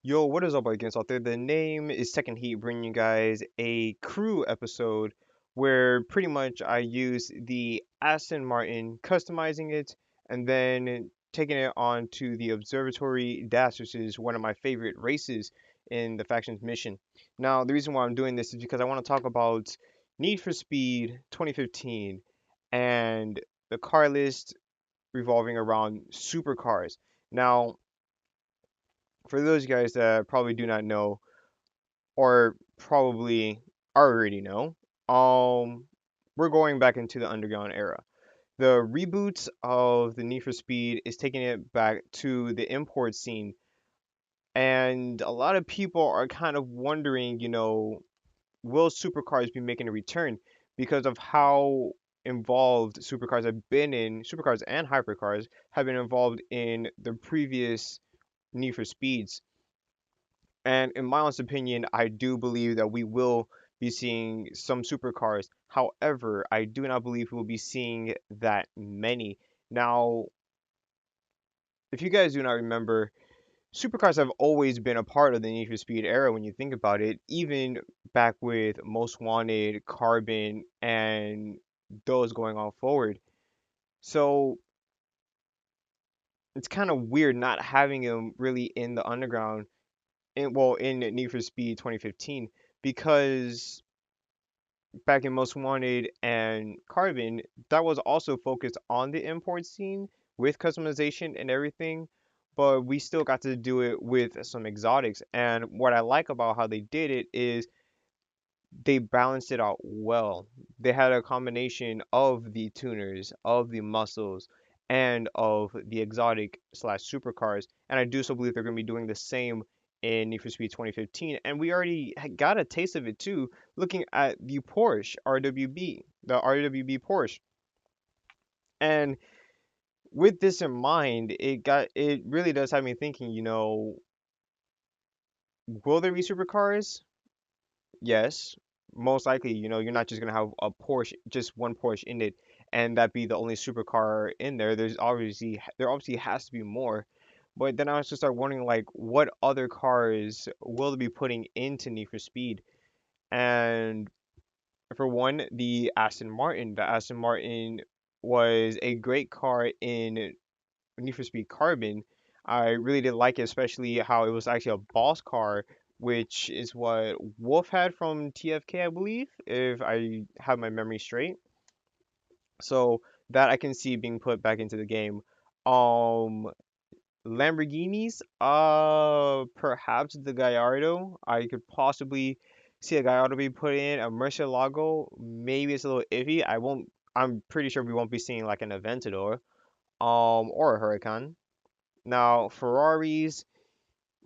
Yo, what is up, against out there? The name is Second Heat, bringing you guys a crew episode where pretty much I use the Aston Martin, customizing it, and then taking it on to the Observatory Dash, which is one of my favorite races in the faction's mission. Now, the reason why I'm doing this is because I want to talk about Need for Speed 2015 and the car list revolving around supercars. Now, for those guys that probably do not know, or probably already know, um, we're going back into the underground era. The reboots of the Need for Speed is taking it back to the import scene, and a lot of people are kind of wondering, will supercars be making a return because of how involved supercars and hypercars have been involved in the previous Need for Speeds. And in my honest opinion, I do believe that we will be seeing some supercars. However, I do not believe we'll be seeing that many. Now, if you guys do not remember, supercars have always been a part of the Need for Speed era when you think about it, even back with Most Wanted, Carbon, and those going on forward. So it's kind of weird not having them really in the underground, in Need for Speed 2015, because back in Most Wanted and Carbon, that was also focused on the import scene with customization and everything, but we still got to do it with some exotics. And what I like about how they did it is they balanced it out well. They had a combination of the tuners, of the muscles, and of the exotic slash supercars. And I do so believe they're going to be doing the same in Need for Speed 2015. And we already got a taste of it too, looking at the Porsche RWB, the RWB Porsche. And with this in mind, it really does have me thinking, will there be supercars? Yes, most likely, you're not just gonna have a Porsche, just one Porsche in it, and that be the only supercar in there. There obviously has to be more. But then I was just start wondering, like, what other cars will they be putting into Need for Speed? And for one, the Aston Martin. The Aston Martin was a great car in Need for Speed Carbon. I really did like it, especially how it was actually a boss car, which is what Wolf had from TFK, I believe, if I have my memory straight. So that I can see being put back into the game. Um, Lamborghinis, perhaps the Gallardo. I could possibly see a Gallardo be put in. A Murcielago, maybe it's a little iffy. I'm pretty sure we won't be seeing like an Aventador, or a Huracan. Now, Ferraris,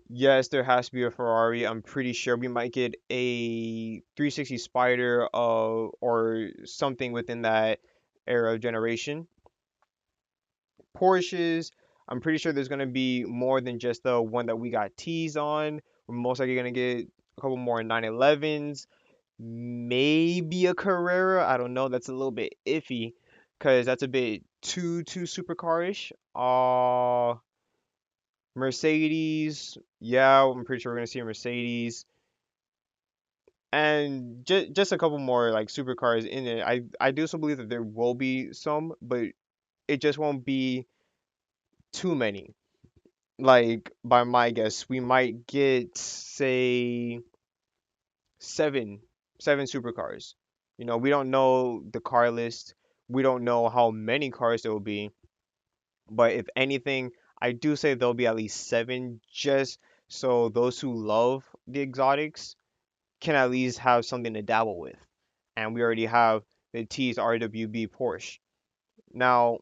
yes, there has to be a Ferrari. I'm pretty sure we might get a 360 Spider, or something within that era of generation. Porsches, I'm pretty sure there's going to be more than just the one that we got teased on. We're most likely going to get a couple more 911s, maybe a Carrera. I don't know. That's a little bit iffy because that's a bit too supercar-ish. Mercedes, yeah, I'm pretty sure we're gonna see a Mercedes, and just a couple more like supercars in it. I do still believe that there will be some, but it just won't be too many. Like by my guess, we might get say seven, seven supercars. We don't know the car list. We don't know how many cars there will be. But if anything, I do say there'll be at least seven, just so those who love the exotics can at least have something to dabble with. And we already have the T's RWB Porsche. Now,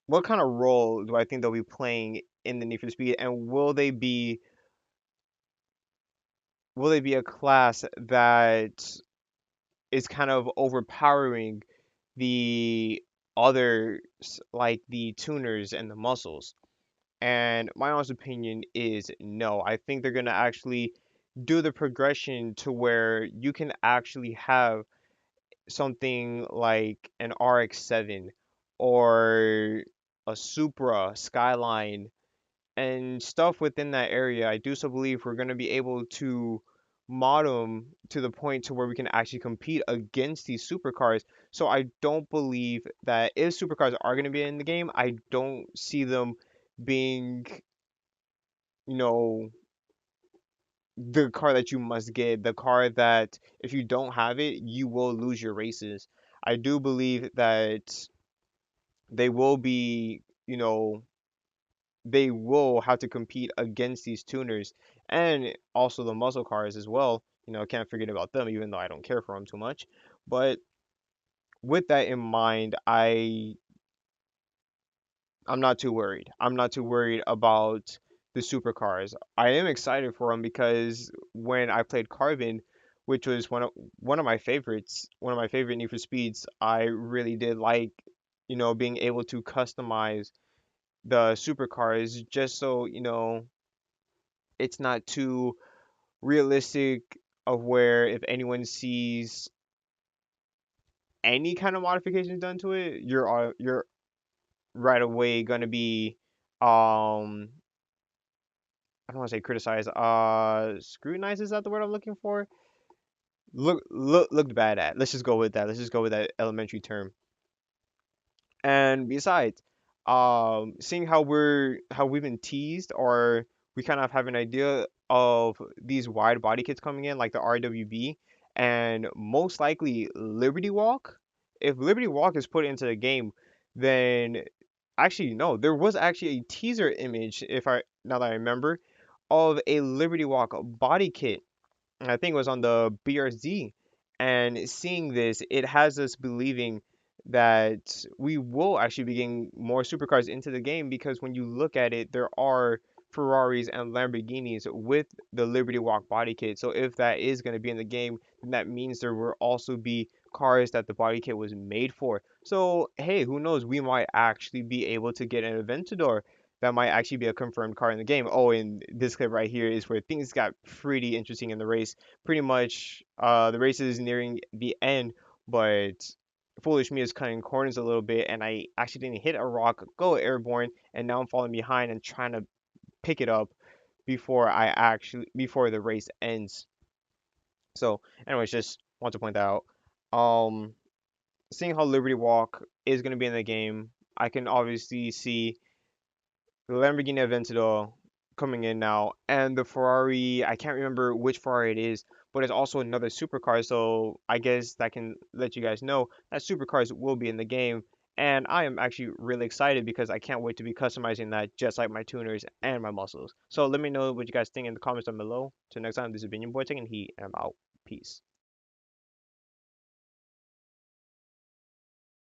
what kind of role do I think they'll be playing in the Need for Speed, and will they be a class that is kind of overpowering the others, like the tuners and the muscles? And my honest opinion is no. I think they're gonna actually do the progression to where you can actually have something like an RX-7 or a Supra Skyline and stuff within that area, I do so believe we're going to be able to mod them to the point to where we can actually compete against these supercars. So I don't believe that if supercars are going to be in the game, I don't see them being, you know, the car that you must get, the car that if you don't have it, you will lose your races. I do believe that they will be, they will have to compete against these tuners and also the muscle cars as well. Can't forget about them, even though I don't care for them too much. But with that in mind, I'm not too worried. I'm not too worried about the supercars. I am excited for them because when I played Carbon, which was one of my favorites, one of my favorite Need for Speeds, I really did like, being able to customize the supercars just so, it's not too realistic of where if anyone sees any kind of modifications done to it, you're right away gonna be I don't want to say criticize, scrutinize, is that the word I'm looking for? Looked bad at. Let's just go with that. Let's just go with that elementary term. And besides, seeing how we've been teased, or we kind of have an idea of these wide body kits coming in, like the RWB, and most likely Liberty Walk. If Liberty Walk is put into the game, then actually no, there was actually a teaser image, if I now that I remember, of a Liberty Walk body kit, I think it was on the BRZ. And seeing this, it has us believing that we will actually be getting more supercars into the game because when you look at it, there are Ferraris and Lamborghinis with the Liberty Walk body kit. So if that is going to be in the game, then that means there will also be cars that the body kit was made for. So hey, who knows? We might actually be able to get an Aventador that might actually be a confirmed car in the game. Oh, and this clip right here is where things got pretty interesting in the race. Pretty much, the race is nearing the end, but foolish me is cutting corners a little bit, and I actually didn't hit a rock, go airborne, and now I'm falling behind and trying to pick it up before the race ends. So, anyways, just want to point that out. Um, Seeing how Liberty Walk is going to be in the game, I can obviously see the Lamborghini Aventador coming in now, and the Ferrari. I can't remember which Ferrari it is, but it's also another supercar. So I guess that can let you guys know that supercars will be in the game, and I am actually really excited because I can't wait to be customizing that just like my tuners and my muscles. So let me know what you guys think in the comments down below. Till next time, this has been your boy taking heat, and I'm out. Peace.